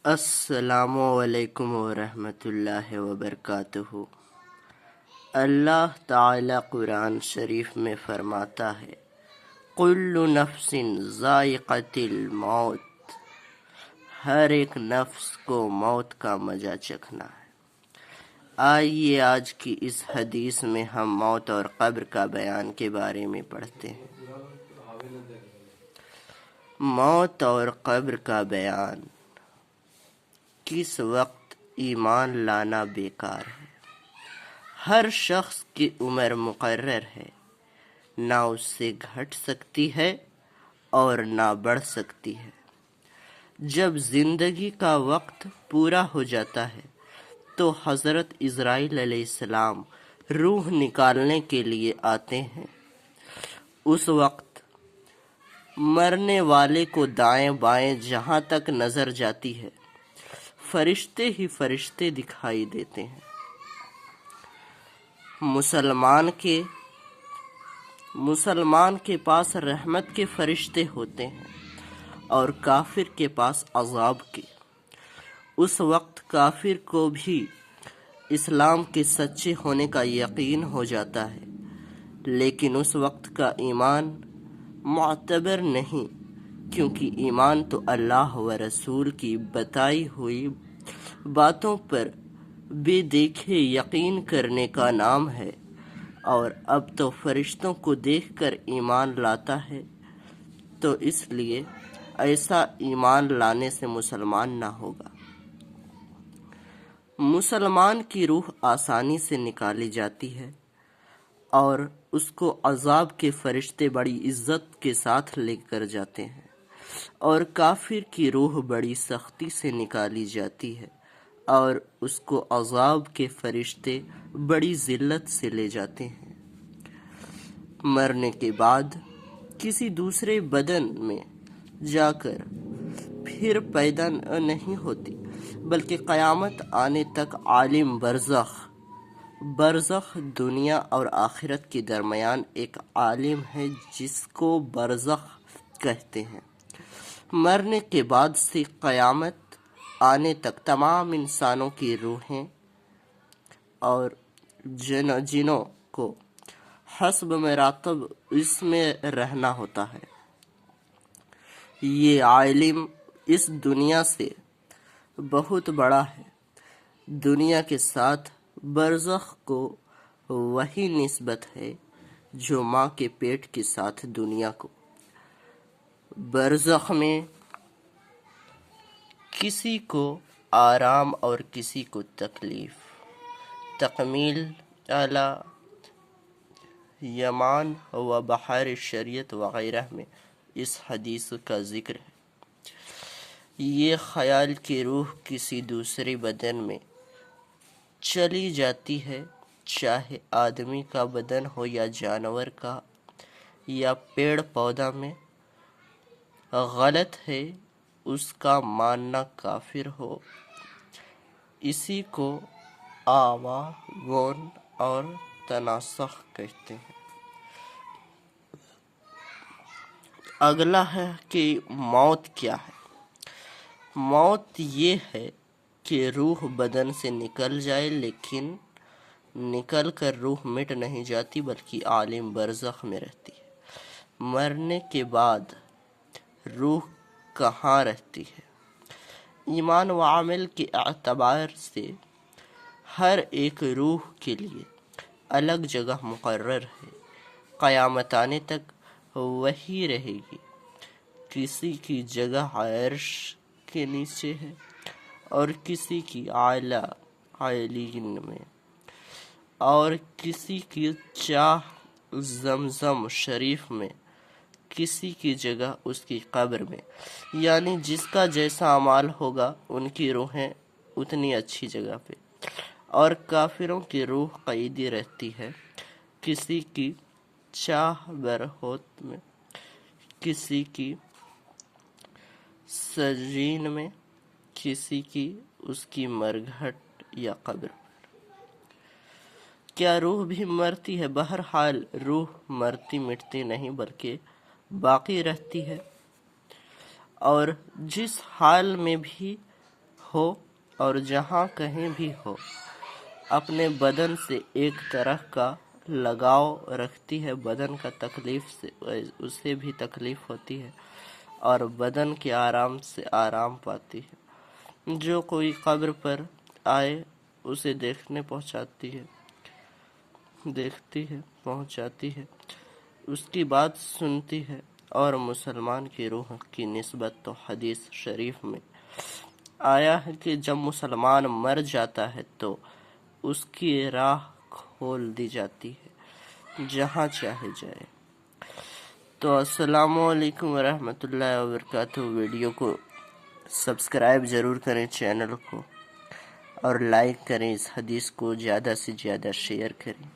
السلام علیکم ورحمۃ اللہ وبرکاتہ۔ اللہ تعالی قرآن شریف میں فرماتا ہے، کل نفس ذائقۃ الموت، ہر ایک نفس کو موت کا مزہ چکھنا ہے۔ آئیے آج کی اس حدیث میں ہم موت اور قبر کا بیان کے بارے میں پڑھتے ہیں۔ موت اور قبر کا بیان۔ کس وقت ایمان لانا بیکار ہے۔ ہر شخص کی عمر مقرر ہے، نہ اس سے گھٹ سکتی ہے اور نہ بڑھ سکتی ہے۔ جب زندگی کا وقت پورا ہو جاتا ہے تو حضرت عزرائیل علیہ السلام روح نکالنے کے لیے آتے ہیں۔ اس وقت مرنے والے کو دائیں بائیں جہاں تک نظر جاتی ہے فرشتے ہی فرشتے دکھائی دیتے ہیں۔ مسلمان کے پاس رحمت کے فرشتے ہوتے ہیں اور کافر کے پاس عذاب کے۔ اس وقت کافر کو بھی اسلام کے سچے ہونے کا یقین ہو جاتا ہے، لیکن اس وقت کا ایمان معتبر نہیں، کیونکہ ایمان تو اللہ و رسول کی بتائی ہوئی باتوں پر بے دیکھے یقین کرنے کا نام ہے، اور اب تو فرشتوں کو دیکھ کر ایمان لاتا ہے، تو اس لیے ایسا ایمان لانے سے مسلمان نہ ہوگا۔ مسلمان کی روح آسانی سے نکالی جاتی ہے اور اس کو عذاب کے فرشتے بڑی عزت کے ساتھ لے کر جاتے ہیں، اور کافر کی روح بڑی سختی سے نکالی جاتی ہے اور اس کو عذاب کے فرشتے بڑی ذلت سے لے جاتے ہیں۔ مرنے کے بعد کسی دوسرے بدن میں جا کر پھر پیدا نہیں ہوتی، بلکہ قیامت آنے تک عالم برزخ دنیا اور آخرت کے درمیان ایک عالم ہے جس کو برزخ کہتے ہیں۔ مرنے کے بعد سے قیامت آنے تک تمام انسانوں کی روحیں اور جنوں کو حسب مراتب اس میں رہنا ہوتا ہے۔ یہ عالم اس دنیا سے بہت بڑا ہے۔ دنیا کے ساتھ برزخ کو وہی نسبت ہے جو ماں کے پیٹ کے ساتھ دنیا کو۔ برزخ میں کسی کو آرام اور کسی کو تکلیف۔ تکمیل اعلی یمان و بحر شریعت وغیرہ میں اس حدیث کا ذکر ہے۔ یہ خیال کہ روح کسی دوسرے بدن میں چلی جاتی ہے، چاہے آدمی کا بدن ہو یا جانور کا یا پیڑ پودا میں، غلط ہے، اس کا ماننا کافر ہو۔ اسی کو آواگون اور تناسخ کہتے ہیں۔ اگلا ہے کہ موت کیا ہے۔ موت یہ ہے کہ روح بدن سے نکل جائے، لیکن نکل کر روح مٹ نہیں جاتی بلکہ عالم برزخ میں رہتی ہے۔ مرنے کے بعد روح کہاں رہتی ہے؟ ایمان و عمل کے اعتبار سے ہر ایک روح کے لیے الگ جگہ مقرر ہے۔ قیامت آنے تک وہی رہے گی۔ کسی کی جگہ عرش کے نیچے ہے اور کسی کی اعلیٰ علیین میں، اور کسی کی چاہ زمزم شریف میں، کسی کی جگہ اس کی قبر میں، یعنی جس کا جیسا اعمال ہوگا ان کی روحیں اتنی اچھی جگہ پہ۔ اور کافروں کی روح قیدی رہتی ہے، کسی کی چاہ برہوت میں، کسی کی سجین میں، کسی کی اس کی مرگھٹ یا قبر پر۔ کیا روح بھی مرتی ہے؟ بہرحال روح مرتی مٹتی نہیں بلکہ باقی رہتی ہے، اور جس حال میں بھی ہو اور جہاں کہیں بھی ہو اپنے بدن سے ایک طرح کا لگاؤ رکھتی ہے، بدن کا تکلیف سے اسے بھی تکلیف ہوتی ہے اور بدن کے آرام سے آرام پاتی ہے۔ جو کوئی قبر پر آئے اسے پہنچاتی ہے، اس کی بات سنتی ہے، اور مسلمان کی روح کی نسبت تو حدیث شریف میں آیا ہے کہ جب مسلمان مر جاتا ہے تو اس کی راہ کھول دی جاتی ہے جہاں چاہے جائے۔ تو السلام علیکم ورحمۃ اللہ وبرکاتہ۔ ویڈیو کو سبسکرائب ضرور کریں، چینل کو، اور لائک کریں، اس حدیث کو زیادہ سے زیادہ شیئر کریں۔